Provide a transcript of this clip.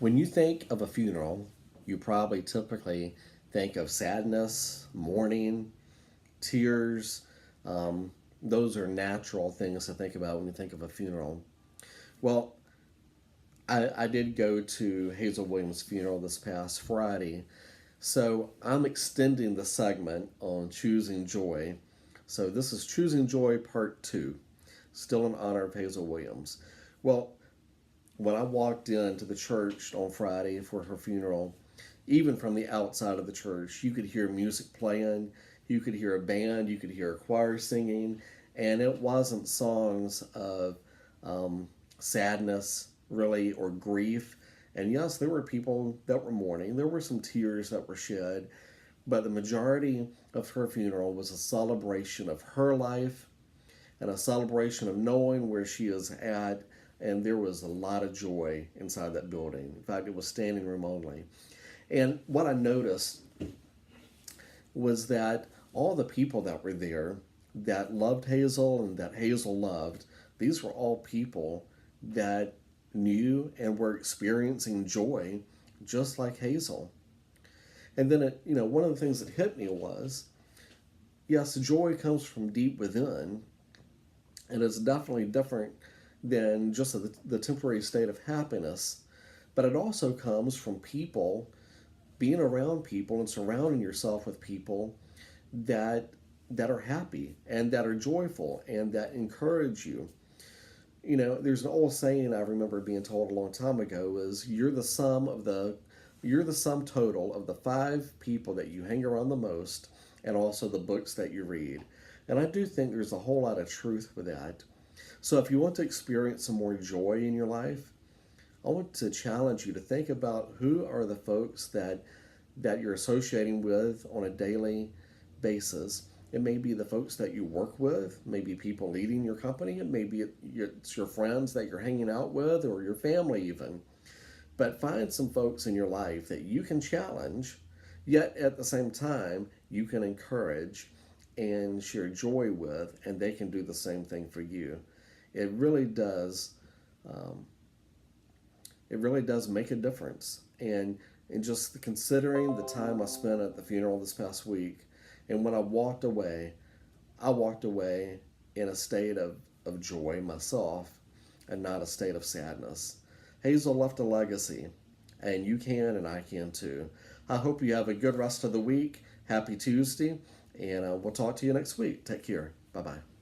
When you think of a funeral, you probably typically think of sadness, mourning, tears. Um, those are natural things to think about when you think of a funeral. Well, I did go to Hazel Williams' funeral this past Friday, so I'm extending the segment on choosing joy. So this is Choosing Joy Part 2, still in honor of Hazel Williams. Well, when I walked into the church on Friday for her funeral, even from the outside of the church, you could hear music playing, you could hear a band, you could hear a choir singing, and it wasn't songs of sadness, really, or grief. And yes, there were people that were mourning, there were some tears that were shed, but the majority of her funeral was a celebration of her life and a celebration of knowing where she is at. And there was a lot of joy inside that building. In fact, it was standing room only. And what I noticed was that all the people that were there that loved Hazel and that Hazel loved, these were all people that knew and were experiencing joy just like Hazel. And then, one of the things that hit me was yes, joy comes from deep within, and it's definitely different than just the temporary state of happiness, but it also comes from people being around people and surrounding yourself with people that are happy and that are joyful and that encourage you. There's an old saying I remember being told a long time ago is you're the sum total of the five people that you hang around the most and also the books that you read. And I do think there's a whole lot of truth with that. So if you want to experience some more joy in your life, I want to challenge you to think about who are the folks that you're associating with on a daily basis. It may be the folks that you work with, maybe people leading your company, it may be it's your friends that you're hanging out with, or your family even. But find some folks in your life that you can challenge, yet at the same time you can encourage and share joy with, and they can do the same thing for you. It really does. Um, it really does make a difference. And just considering the time I spent at the funeral this past week, and when I walked away in a state of joy myself and not a state of sadness. Hazel left a legacy, and you can, and I can too. I hope you have a good rest of the week. Happy Tuesday, and we'll talk to you next week. Take care. Bye bye.